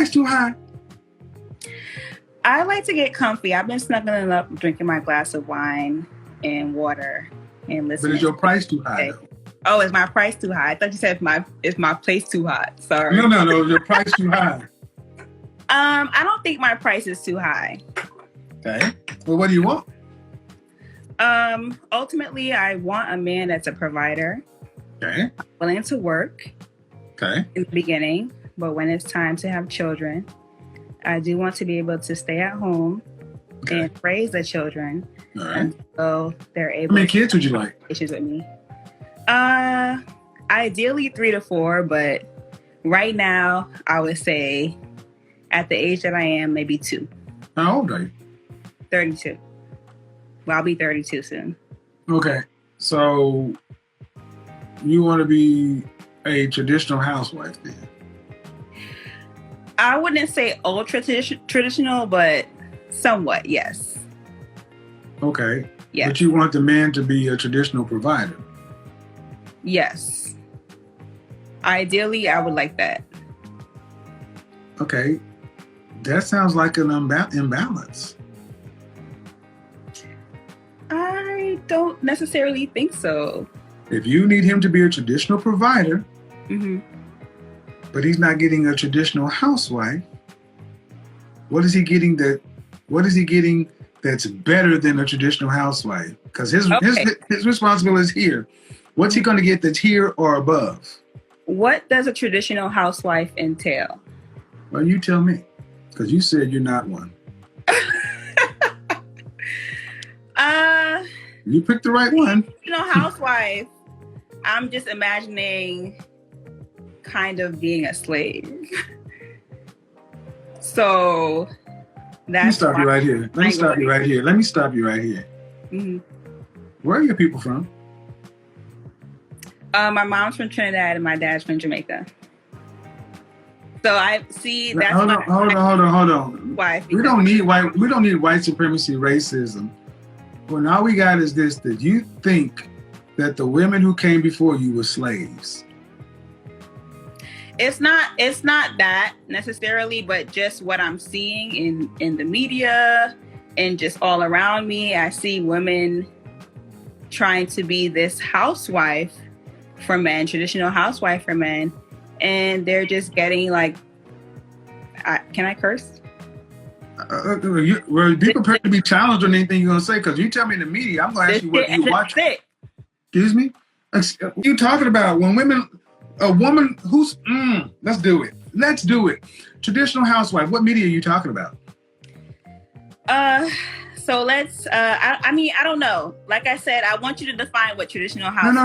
price too high? I like to get comfy. I've been snuggling up, drinking my glass of wine and water and listening. But is your price too high, though? Oh, is my price too high? I thought you said is my place too hot. Sorry. No. Is your price too high? I don't think my price is too high. Okay. Well, what do you want? Ultimately, I want a man that's a provider. Okay. Willing to work. Okay. In the beginning, but when it's time to have children, I do want to be able to stay at home and raise the children. All right. So they're able. How many kids would you like? Issues with me. Ideally 3 to 4, but right now I would say at the age that I am, maybe 2. How old are you? 32. Well, I'll be 32 soon. Okay. So you want to be a traditional housewife then? I wouldn't say ultra traditional, but somewhat, yes. Okay. Yes. But you want the man to be a traditional provider? Yes. Ideally, I would like that. Okay. That sounds like an imbalance. I don't necessarily think so. If you need him to be a traditional provider, but he's not getting a traditional housewife, what is he getting that's better than a traditional housewife? Because his responsibility is here. What's he going to get that's here or above? What does a traditional housewife entail? Well, you tell me, because you said you're not one. You picked the right one. Housewife, I'm just imagining kind of being a slave. So that's Let me stop you right here. Let me stop you right here. Mm-hmm. Where are your people from? My mom's from Trinidad and my dad's from Jamaica. So I see that's hold on. Wife. We don't need white supremacy, racism. Well, all we got is this, that you think that the women who came before you were slaves. It's not that necessarily, but just what I'm seeing in the media and just all around me. I see women trying to be this housewife for men, traditional housewife for men, and they're just getting like, can I curse? Be prepared to be challenged on anything you're going to say, because you tell me in the media, I'm going to ask you what you watch. Excuse me? You talking about when a woman who's, let's do it. Traditional housewife, what media are you talking about? So let's, I don't know. Like I said, I want you to define what traditional housewife.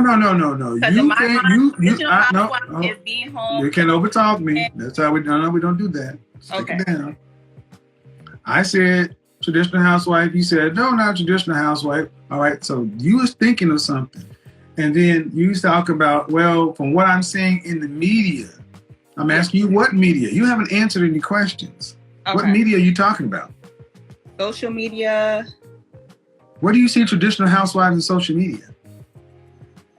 No. Traditional housewife is being home. You can't overtalk me. That's how we don't do that. Stick it down. I said traditional housewife. You said, no, not traditional housewife. All right. So you was thinking of something. And then you talk about, well, from what I'm seeing in the media, I'm asking you what media? You haven't answered any questions. Okay. What media are you talking about? Social media. Where do you see traditional housewives in social media?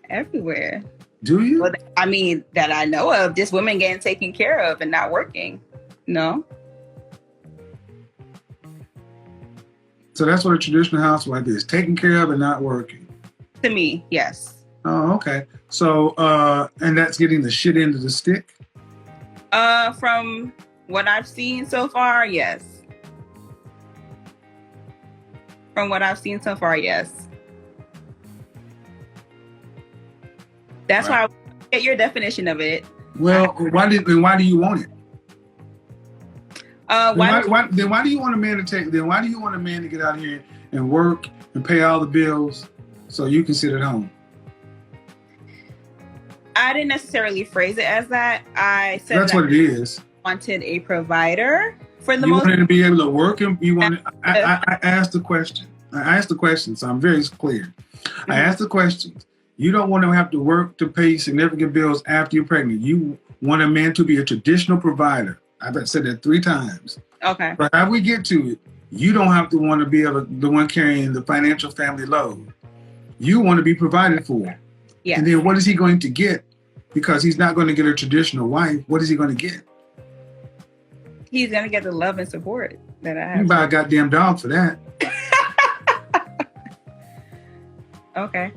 Everywhere. Do you? Well, I mean, that I know of, just women getting taken care of and not working. No. So that's what a traditional housewife is, taking care of and not working. To me, yes. Oh, okay. So, and that's getting the shit end of the stick? From what I've seen so far, yes. From what I've seen so far, yes. That's right. Why I get your definition of it. Well, why do you want it? Why do you want a man to get out here and work and pay all the bills so you can sit at home? I didn't necessarily phrase it as that. I said that's what it is. Wanted a provider for the you most. You wanted to be able to work, and you wanted. I asked the question. So I'm very clear. Mm-hmm. I asked the question. You don't want to have to work to pay significant bills after you're pregnant. You want a man to be a traditional provider. I've said that 3 times. Okay. But how we get to it, you don't have to want to be the one carrying the financial family load. You want to be provided for. Yeah. And then what is he going to get? Because he's not going to get a traditional wife. What is he going to get? He's gonna get the love and support that I have. You buy a goddamn dog for that. Okay.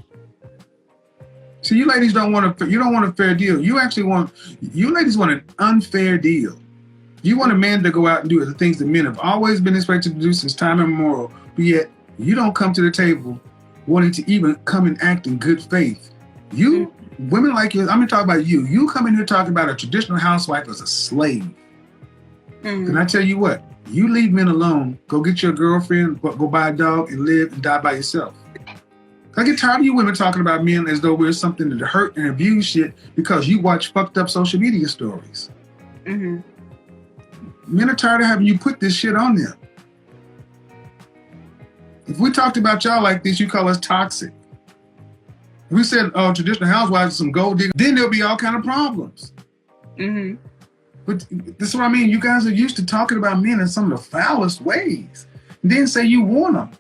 So you ladies don't want a fair deal. You ladies want an unfair deal. You want a man to go out and do the things that men have always been expected to do since time immemorial, but yet you don't come to the table wanting to even come and act in good faith. You, women like you, I'm gonna talk about you. You come in here talking about a traditional housewife as a slave. And I tell you what, you leave men alone, go get your girlfriend, go buy a dog and live and die by yourself. I get tired of you women talking about men as though we're something to hurt and abuse shit because you watch fucked up social media stories. Men are tired of having you put this shit on them. If we talked about y'all like this, you call us toxic. If we said, oh, traditional housewives are some gold diggers, then there'll be all kind of problems. But this is what I mean. You guys are used to talking about men in some of the foulest ways. And then say you want them.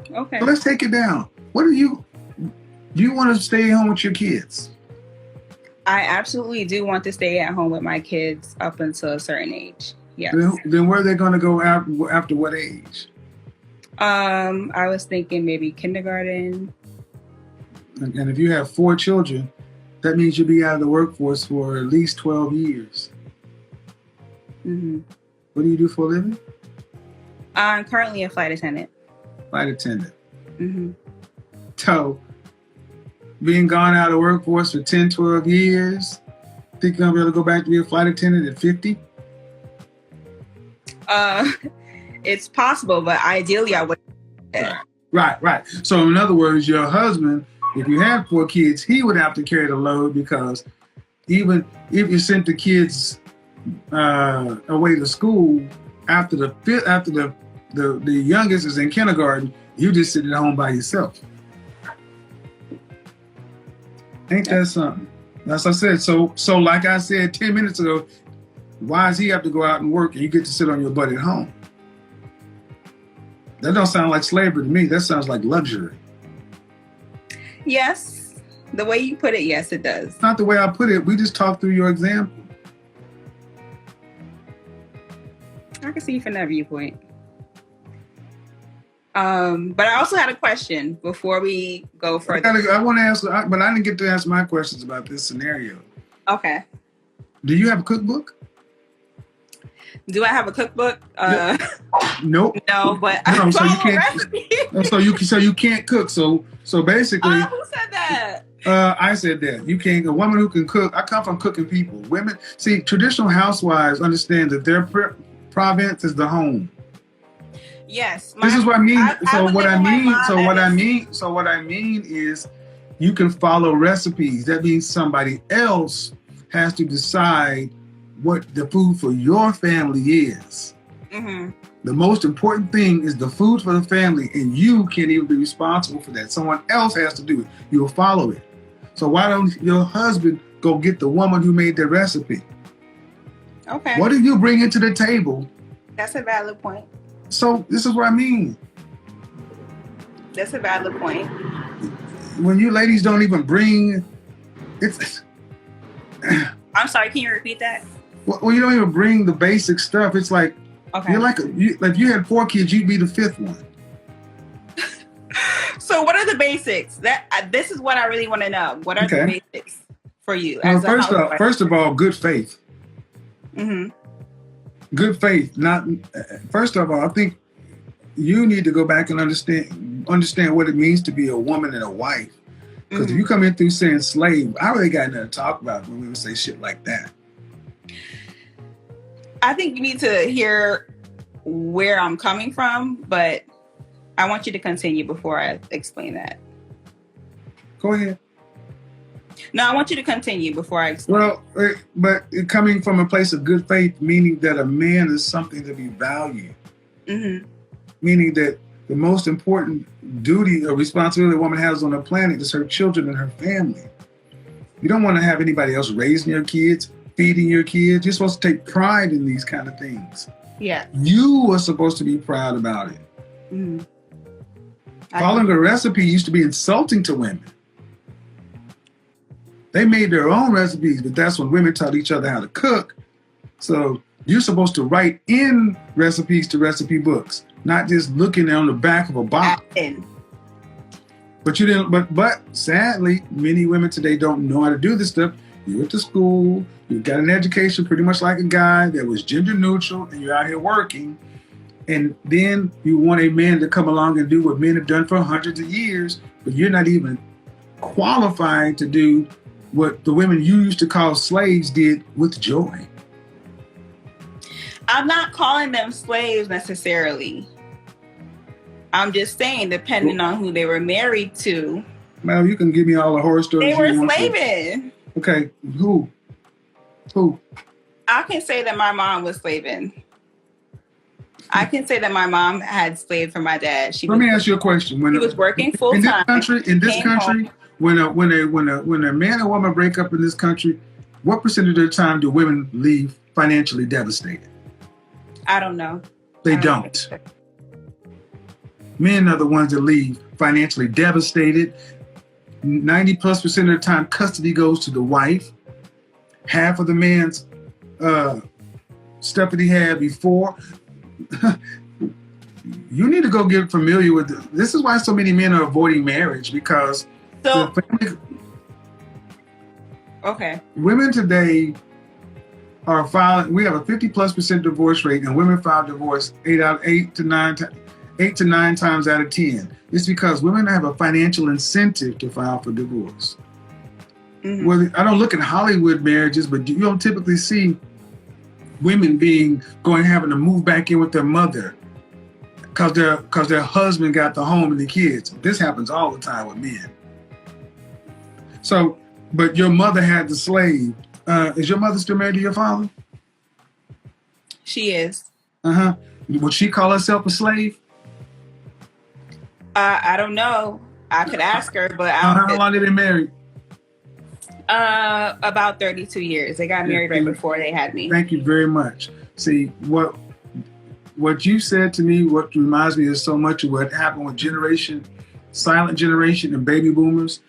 Okay. So let's take it down. Do you want to stay home with your kids? I absolutely do want to stay at home with my kids up until a certain age. Yes. Then where are they going to go after what age? I was thinking maybe kindergarten. And if you have 4 children, that means you'll be out of the workforce for at least 12 years. What do you do for a living? I'm currently a flight attendant. Flight attendant. So, being gone out of the workforce for 10, 12 years, think you're going to be able to go back to be a flight attendant at 50? It's possible, but ideally I would. Right. So in other words, your husband, if you have 4 kids, he would have to carry the load because even if you sent the kids away to school after the youngest is in kindergarten, you just sitting at home by yourself. Ain't that something? That's what I said. So like I said 10 minutes ago, why does he have to go out and work and you get to sit on your butt at home? That don't sound like slavery to me. That sounds like luxury. Yes. The way you put it, yes, it does. It's not the way I put it. We just talked through your example. I can see from that viewpoint. But I also had a question before we go further. I want to ask, but I didn't get to ask my questions about this scenario. Okay. Do you have a cookbook? Do I have a cookbook? Nope. No, but I so you can't. recipes. So you can't cook. So basically. Who said that? I said that you can't. A woman who can cook. I come from cooking people. Women see traditional housewives understand that their province is the home. Yes. This is what I mean. What I mean is you can follow recipes. That means somebody else has to decide what the food for your family is. The most important thing is the food for the family, and you can't even be responsible for that. Someone else has to do it. You'll follow it. So why don't your husband go get the woman who made the recipe? Okay. What do you bring into the table? That's a valid point. So this is what I mean. That's a valid point. When you ladies don't even bring, it's. I'm sorry. Can you repeat that? Well, you don't even bring the basic stuff. It's like you're like if you had 4 kids, you'd be the 5th one. So what are the basics? This is what I really want to know. What are the basics for you? Well, first of all, good faith. Good faith. First of all, I think you need to go back and understand what it means to be a woman and a wife. Because if you come in through saying slave, I really got nothing to talk about when we would say shit like that. I think you need to hear where I'm coming from, but I want you to continue before I explain that. Go ahead. No, I want you to continue before I explain. Well, but coming from a place of good faith, meaning that a man is something to be valued. Meaning that the most important duty or responsibility a woman has on the planet is her children and her family. You don't want to have anybody else raising your kids, feeding your kids. You're supposed to take pride in these kind of things. Yeah. You are supposed to be proud about it. Following a recipe used to be insulting to women. They made their own recipes, but that's when women taught each other how to cook. So you're supposed to write in recipes to recipe books, not just looking on the back of a box. But you didn't. But sadly, many women today don't know how to do this stuff. You went to school, you got an education pretty much like a guy that was gender neutral, and you're out here working. And then you want a man to come along and do what men have done for hundreds of years, but you're not even qualified to do what the women you used to call slaves did with joy. I'm not calling them slaves necessarily. I'm just saying, depending on who they were married to. Well, you can give me all the horror stories. They were slaving. Okay, who? I can say that my mom was slaving. I can say that my mom had slaved for my dad. Let me ask you a question. When he was working full time in this country, when a man and woman break up in this country, what percentage of the time do women leave financially devastated? I don't know. They don't. Men are the ones that leave financially devastated. 90+% of the time, custody goes to the wife. Half of the man's stuff that he had before. You need to go get familiar with this. This is why so many men are avoiding marriage, because women today are filing. We have a 50+% divorce rate, and women file divorce 8 to 9 times out of 10. It's because women have a financial incentive to file for divorce. Mm-hmm. Well, I don't look at Hollywood marriages, but you don't typically see women having to move back in with their mother because their husband got the home and the kids. This happens all the time with men. So, but your mother had the slave. Is your mother still married to your father? She is. Would she call herself a slave? I don't know. I could ask her, but how long did they marry? About 32 years. They got married right before they had me. Thank you very much. See, what you said to me, what reminds me of so much of what happened with silent generation and baby boomers.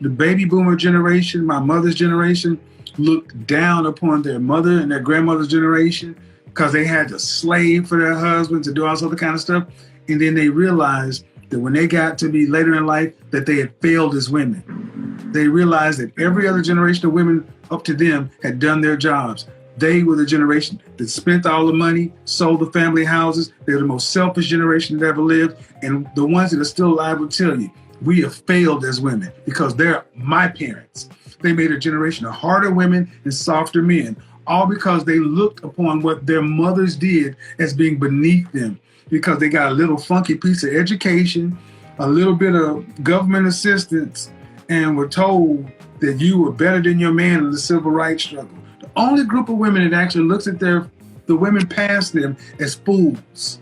The baby boomer generation, my mother's generation, looked down upon their mother and their grandmother's generation because they had to slave for their husbands and do all this other kind of stuff. And then they realized that when they got to be later in life, that they had failed as women. They realized that every other generation of women up to them had done their jobs. They were the generation that spent all the money, sold the family houses. They're the most selfish generation that ever lived. And the ones that are still alive will tell you, we have failed as women because they're my parents. They made a generation of harder women and softer men, all because they looked upon what their mothers did as being beneath them, because they got a little funky piece of education, a little bit of government assistance, and were told that you were better than your man in the civil rights struggle. The only group of women that actually looks at the women past them as fools.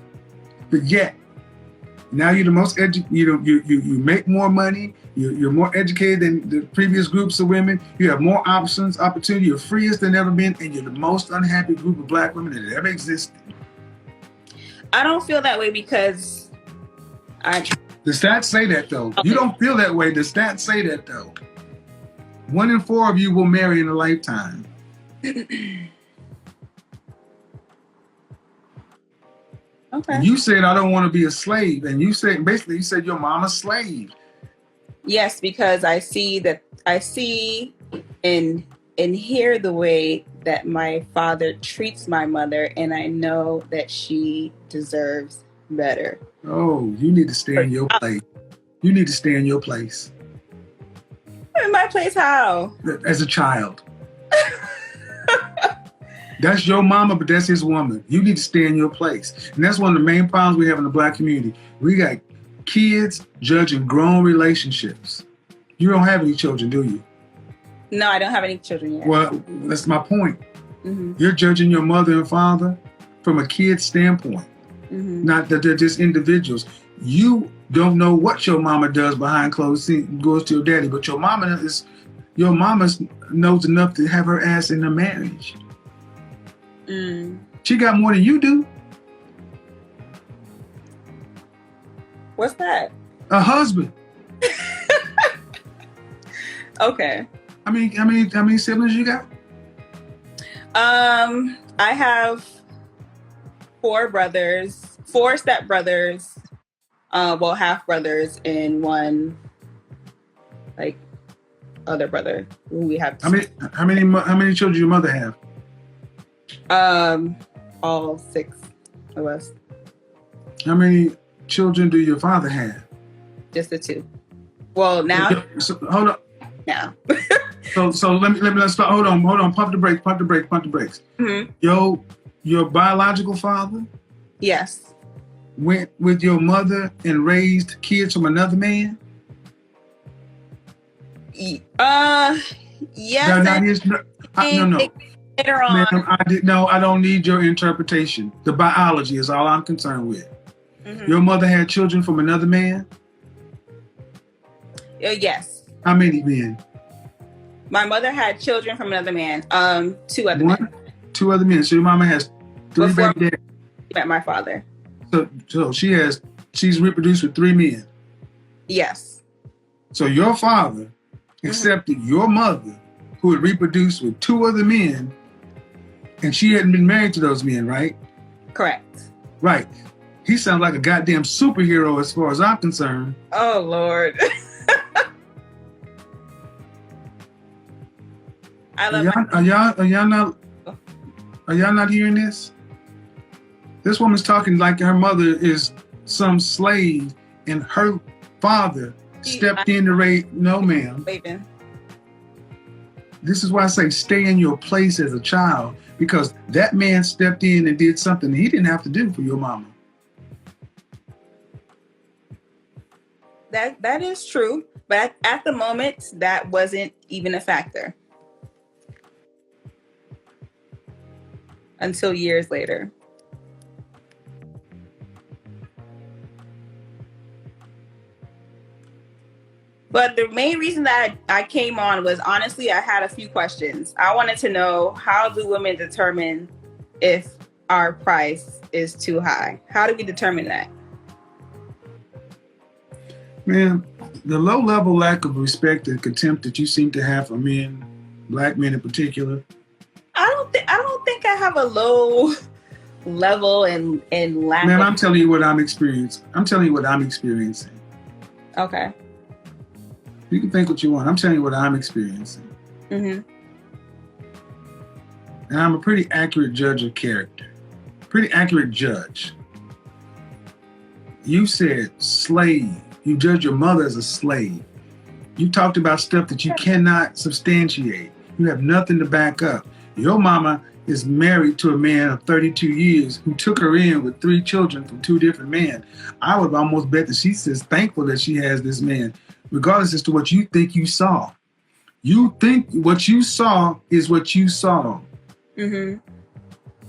But yet, now you're the most you make more money, you're more educated than the previous groups of women, you have more options, opportunity, you're freest than ever been, and you're the most unhappy group of black women that ever existed. I don't feel that way because the stats say that, though. Okay. You don't feel that way. The stats say that, though. 1 in 4 of you will marry in a lifetime. Okay. And you said, I don't want to be a slave. And you said your mama's slave. Yes, because I see and hear the way that my father treats my mother, and I know that she deserves better. Oh, you need to stay in your place. You need to stay in your place. In my place how? As a child. That's your mama, but that's his woman. You need to stay in your place. And that's one of the main problems we have in the black community. We got kids judging grown relationships. You don't have any children, do you? No, I don't have any children yet. Well, that's my point. Mm-hmm. You're judging your mother and father from a kid's standpoint. Mm-hmm. Not that they're just individuals. You don't know what your mama does behind closed doors to your daddy, but your mama knows enough to have her ass in a marriage. She got more than you do. What's that? A husband. Okay. How many siblings you got? I have 4 step brothers, half brothers, and one like other brother who we have. How many children your mother have? All 6 of us. How many children do your father have? Just the 2. Well, now. So, hold on. Now. so let's start. Hold on. Pump the brakes. Mm-hmm. Your biological father? Yes. Went with your mother and raised kids from another man? Yes. No. Later on. Ma'am, I don't need your interpretation. The biology is all I'm concerned with. Mm-hmm. Your mother had children from another man? Yes. How many men? My mother had children from another man. 2 other men. 2 other men. So your mama has 3 baby daddies. Met my father. So she's reproduced with 3 men. Yes. So your father accepted your mother, who had reproduced with 2 other men, and she hadn't been married to those men, right? Correct. Right. He sounds like a goddamn superhero as far as I'm concerned. Oh, Lord. Are y'all not hearing this? This woman's talking like her mother is some slave and her father stepped in to raise. No, ma'am. Waving. This is why I say stay in your place as a child, because that man stepped in and did something he didn't have to do for your mama. That is true, but at the moment, that wasn't even a factor. Until years later. But the main reason that I came on was, honestly, I had a few questions. I wanted to know, how do women determine if our price is too high? How do we determine that? Man, the low-level lack of respect and contempt that you seem to have for men, black men in particular. I don't think I have a low level and lack. Man, I'm telling you what I'm experiencing. Okay. You can think what you want. I'm telling you what I'm experiencing. Mm-hmm. And I'm a pretty accurate judge of character. Pretty accurate judge. You said slave. You judge your mother as a slave. You talked about stuff that you cannot substantiate. You have nothing to back up. Your mama is married to a man of 32 years who took her in with 3 children from 2 different men. I would almost bet that she says thankful that she has this man, regardless as to what you think you saw. You think what you saw is what you saw. Mm-hmm.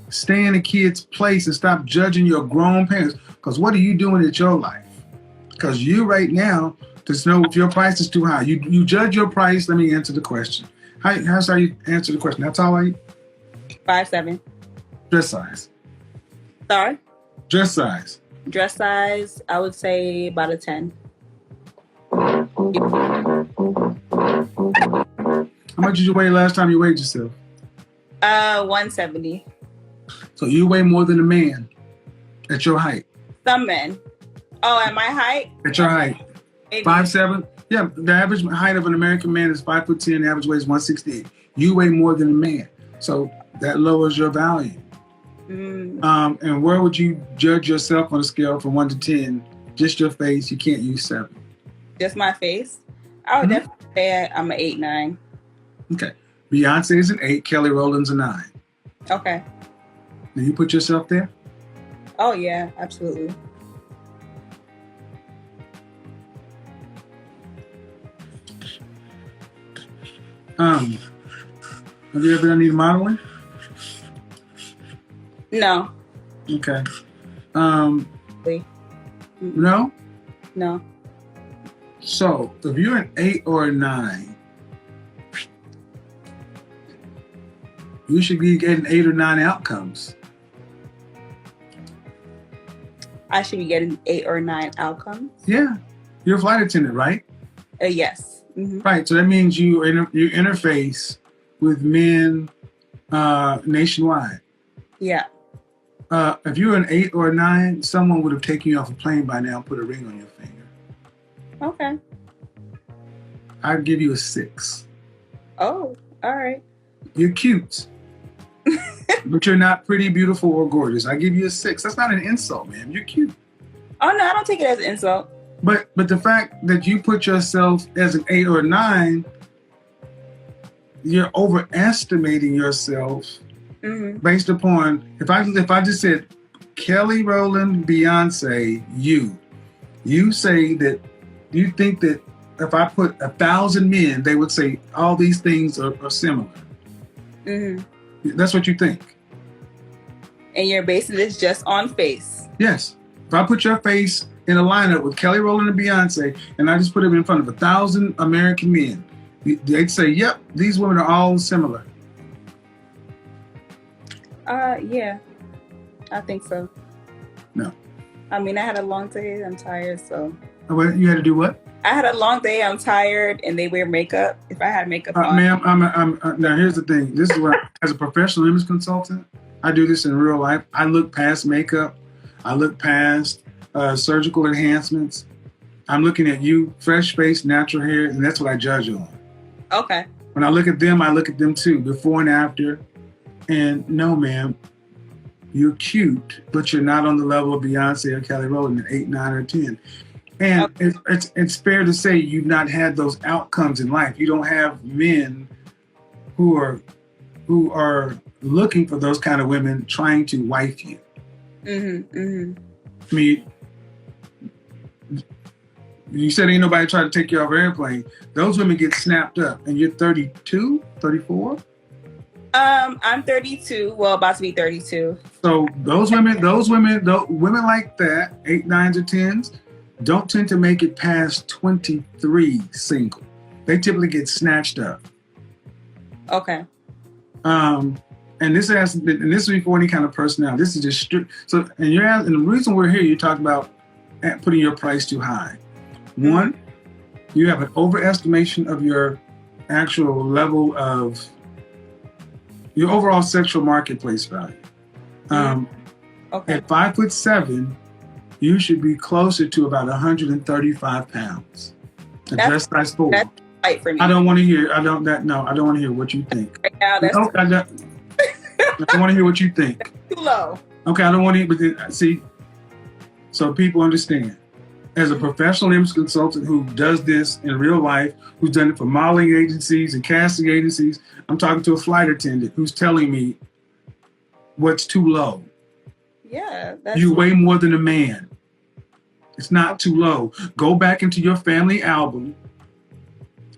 Stay in a kid's place and stop judging your grown parents. Because what are you doing at your life? Because you right now, to know if your price is too high. You judge your price. Let me answer the question. How's how you answer the question? How tall are you? 5'7". Dress size. Sorry? Dress size. Dress size, I would say about a 10. How much did you weigh last time you weighed yourself? 170. So you weigh more than a man at your height. Some men. Oh, at my height? At your height. 5'7"? Yeah, the average height of an American man is 5'10". The average weight is 168. You weigh more than a man. So that lowers your value. Mm. And where would you judge yourself on a scale from 1 to 10? Just your face. You can't use 7. Just my face? I would definitely say I'm an 8, 9. Okay. Beyonce is an 8. Kelly Rowland's a 9. Okay. Do you put yourself there? Oh, yeah, absolutely. Have you ever done any modeling? No. Okay. Wait. No? No. So, if you're an 8 or a 9, you should be getting 8 or 9 outcomes. I should be getting 8 or 9 outcomes? Yeah. You're a flight attendant, right? Yes. Mm-hmm. Right. So that means you interface with men nationwide. Yeah. If you're an 8 or a 9, someone would have taken you off a plane by now and put a ring on your finger. Okay. I'd give you a 6. Oh, all right. You're cute, but you're not pretty, beautiful, or gorgeous. I give you a 6. That's not an insult, man. You're cute. Oh no, I don't take it as an insult. But the fact that you put yourself as an 8 or a 9, you're overestimating yourself based upon if I just said Kelly Rowland, Beyonce, you say that you think that if I put 1,000 men, they would say all these things are similar. Mm-hmm. That's what you think. And you're basing this just on face. Yes. If I put your face in a lineup with Kelly Rowland and Beyonce, and I just put them in front of 1,000 American men, they'd say, yep, these women are all similar. Yeah, I think so. No. I mean, I had a long day. I'm tired, so. You had to do what? I had a long day. I'm tired, and they wear makeup. If I had makeup on. Ma'am, I'm now here's the thing. This is what, as a professional image consultant, I do this in real life. I look past makeup. I look past surgical enhancements. I'm looking at you, fresh face, natural hair, and that's what I judge on. Okay. When I look at them too, before and after. And no, ma'am, you're cute, but you're not on the level of Beyonce or Kelly Rowland at 8, 9, or 10. And okay. It's fair to say you've not had those outcomes in life. You don't have men who are looking for those kind of women trying to wife you. Mm-hmm, mm-hmm. I mean, you said ain't nobody trying to take you off an airplane. Those women get snapped up, and you're 32, 34? I'm 32. Well, about to be 32. So those women like that, 8, 9s, or 10s, don't tend to make it past 23 single. They typically get snatched up. Okay. And this is before any kind of personality. This is just strict. So, and the reason we're here, you talk about putting your price too high. One, you have an overestimation of your actual level of your overall sexual marketplace value. Okay. At 5'7", you should be closer to about 135 pounds. Dress size 4. That's tight for me. I don't want to hear. I don't want to hear what you think. Right now, that's I don't want to hear what you think. Too low. Okay, I don't want to. But see, so people understand. As a professional image consultant who does this in real life, who's done it for modeling agencies and casting agencies, I'm talking to a flight attendant who's telling me what's too low. Yeah. You weigh more than a man. It's not too low. Go back into your family album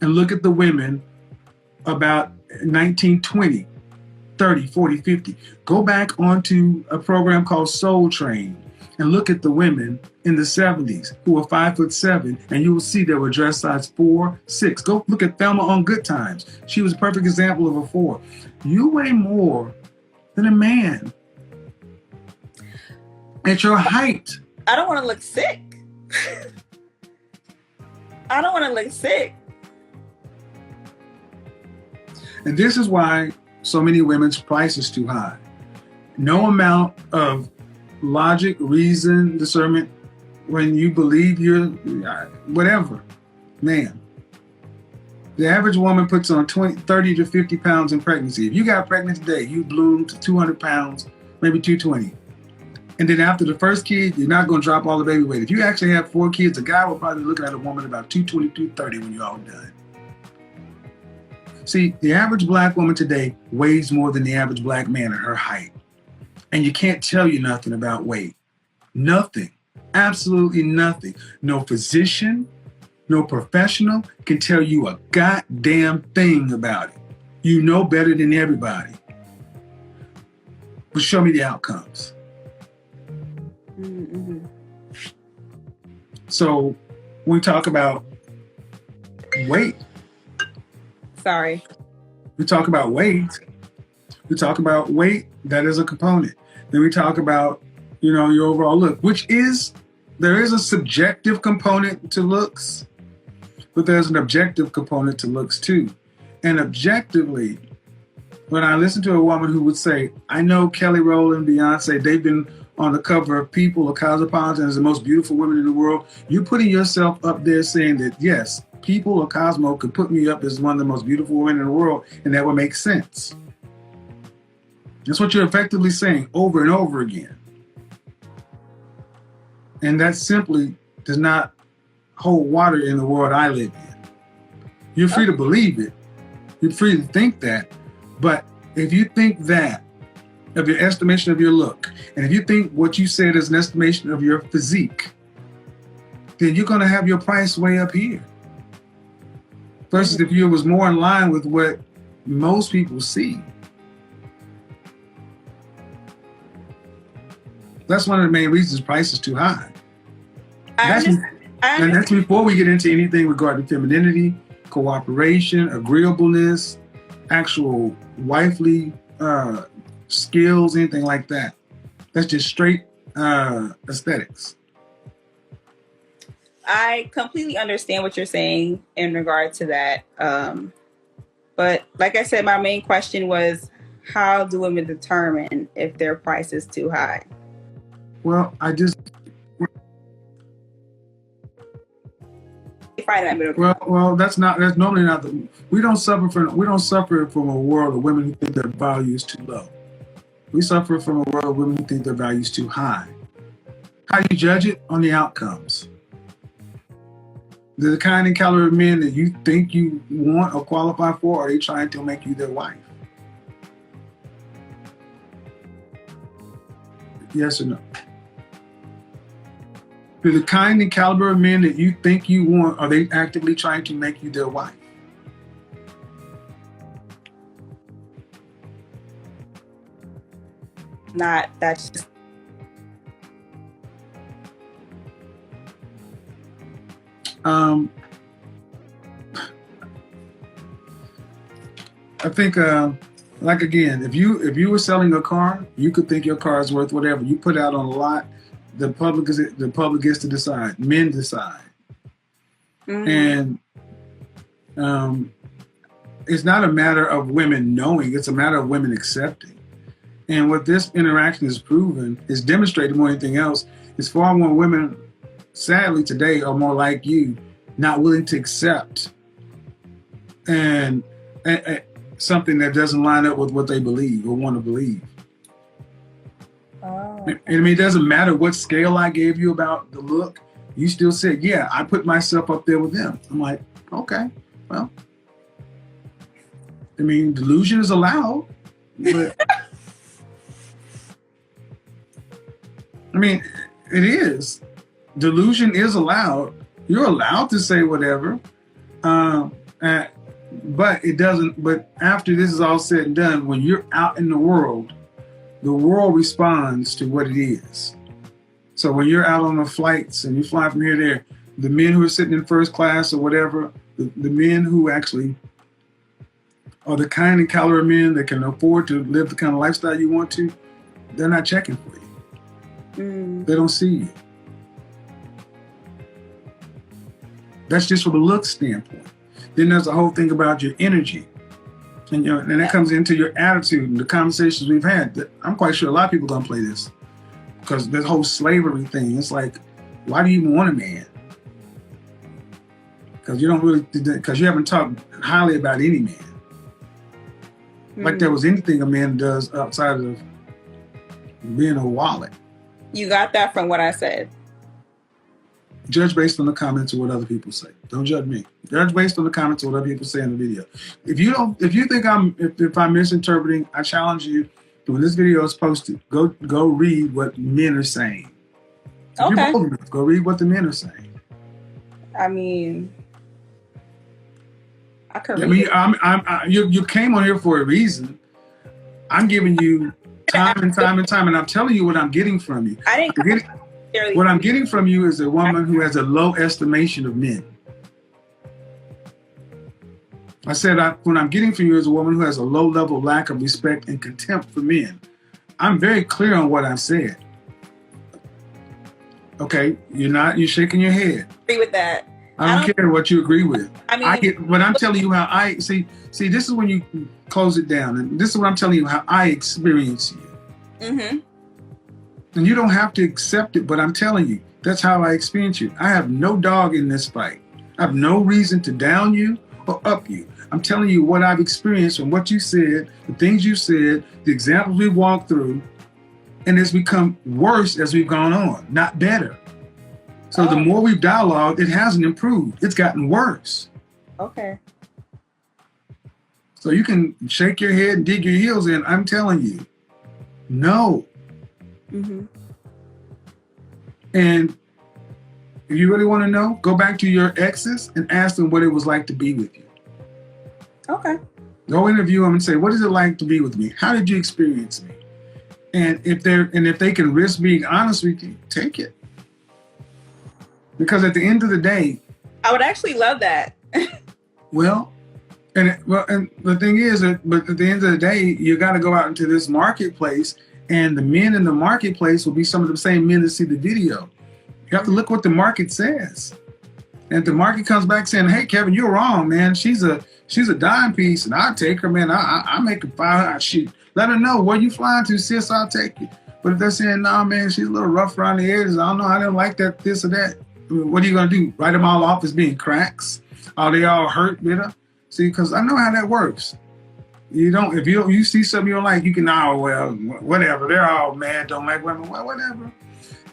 and look at the women about 1920, 30, 40, 50. Go back onto a program called Soul Train and look at the women in the 70s who were 5'7", and you will see they were dress size 4, 6. Go look at Thelma on Good Times. She was a perfect example of a 4. You weigh more than a man at your height. I don't want to look sick. I don't want to look sick. And this is why so many women's price is too high. No amount of logic, reason, discernment, when you believe you're whatever, man. The average woman puts on 30 to 50 pounds in pregnancy. If you got pregnant today, you bloomed to 200 pounds, maybe 220. And then after the first kid, you're not going to drop all the baby weight. If you actually have 4 kids, a guy will probably be looking at a woman about 220, 230 when you're all done. See, the average black woman today weighs more than the average black man at her height. And you can't tell you nothing about weight. Nothing. Absolutely nothing. No physician, no professional can tell you a goddamn thing about it. You know better than everybody. But show me the outcomes. Mm-hmm. So when we talk about weight. Sorry. We talk about weight. That is a component. Then we talk about, your overall look, there is a subjective component to looks, but there's an objective component to looks too. And objectively, when I listen to a woman who would say, I know Kelly Rowland, Beyonce, they've been on the cover of People or Cosmopolitan as the most beautiful women in the world, you're putting yourself up there saying that, yes, People or Cosmo could put me up as one of the most beautiful women in the world, and that would make sense. That's what you're effectively saying over and over again. And that simply does not hold water in the world I live in. You're free to believe it. You're free to think that. But if you think that of your estimation of your look, and if you think what you said is an estimation of your physique, then you're going to have your price way up here. Versus if you was more in line with what most people see. That's one of the main reasons price is too high. And that's before we get into anything regarding femininity, cooperation, agreeableness, actual wifely skills, anything like that. That's just straight aesthetics. I completely understand what you're saying in regard to that. But like I said, my main question was, how do women determine if their price is too high? Well, that's normally not we don't suffer from a world of women who think their value is too low. We suffer from a world of women who think their value is too high. How do you judge it? On the outcomes. The kind and caliber of men that you think you want or qualify for, are they trying to make you their wife? Yes or no? Do the kind and caliber of men that you think you want, are they actively trying to make you their wife? That's just... I think, like again, if you were selling a car, you could think your car is worth whatever. You put out on a lot, the public gets to decide. Men decide. Mm-hmm. And it's not a matter of women knowing, it's a matter of women accepting. And what this interaction has proven, is demonstrated more than anything else, is far more women, sadly today, are more like you, not willing to accept and something that doesn't line up with what they believe or want to believe. Oh. And I mean, it doesn't matter what scale I gave you about the look. You still said, yeah, I put myself up there with them. I'm like, okay, well, I mean, delusion is allowed, but I mean, it is. Delusion is allowed. You're allowed to say whatever, but it doesn't. But after this is all said and done, when you're out in the world responds to what it is. So when you're out on the flights and you fly from here to there, the men who are sitting in first class or whatever, the men who actually are the kind and caliber of men that can afford to live the kind of lifestyle you want to, they're not checking for you. They don't see you. That's just from a look standpoint. Then there's the whole thing about your energy. And that comes into your attitude and the conversations we've had. I'm quite sure a lot of people don't play this. Because this whole slavery thing, it's like, why do you even want a man? Because you haven't talked highly about any man. Like there was anything a man does outside of being a wallet. You got that from what I said. Judge based on the comments of what other people say. Don't judge me. Judge based on the comments of what other people say in the video. If you think if I'm misinterpreting, I challenge you, when this video is posted, go read what men are saying. If you're bold enough, go read what the men are saying. I mean, I could read it. You came on here for a reason. I'm giving you time and time and time, and I'm telling you what I'm getting from you. What I'm getting from you is a woman who has a low estimation of men. I said what I'm getting from you is a woman who has a low level lack of respect and contempt for men. I'm very clear on what I've said. Okay, you're shaking your head. I agree with that. I don't care what you agree with. I mean, I get, but I'm telling you how I see. This is when you close it down, and this is what I'm telling you how I experience you. Mm-hmm. And you don't have to accept it, but I'm telling you that's how I experience you. I have no dog in this fight. I have no reason to down you or up you. I'm telling you what I've experienced from what you said, the things you said, the examples we walked through, and it's become worse as we've gone on, not better. So the more we've dialogued, it hasn't improved. It's gotten worse. Okay. So you can shake your head and dig your heels in. I'm telling you, no. Mm-hmm. And if you really want to know, go back to your exes and ask them what it was like to be with you. Okay. Go interview them and say, what is it like to be with me? How did you experience me? And if they can risk being honest with you, take it. Because at the end of the day, I would actually love that. Well, and the thing is that, but at the end of the day, you got to go out into this marketplace, and the men in the marketplace will be some of the same men that see the video. You have to look what the market says. And if the market comes back saying, "Hey, Kevin, you're wrong, man. She's a dime piece, and I'll take her, man. I make her $500. Shoot, let her know where you flying to, sis. I'll take you." But if they're saying, "Nah, man, she's a little rough around the edges. I don't know. I didn't like that, this or that." What are you gonna do? Write them all off as being cracks? Are they all hurt, bitter? See, because I know how that works. You don't. If you see something you don't like, you can, well, whatever. They're all mad, don't like women. Well, whatever.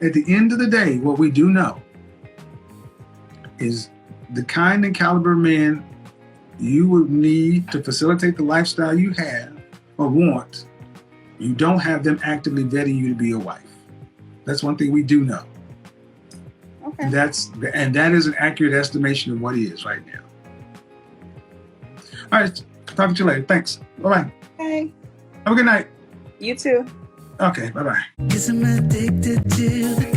At the end of the day, what we do know is the kind and caliber men you would need to facilitate the lifestyle you have or want. You don't have them actively vetting you to be a wife. That's one thing we do know. Okay. And that is an accurate estimation of what he is right now. All right, talk to you later. Thanks. Bye-bye. Okay. Have a good night. You too. Okay, bye-bye. 'Cause I'm addicted to the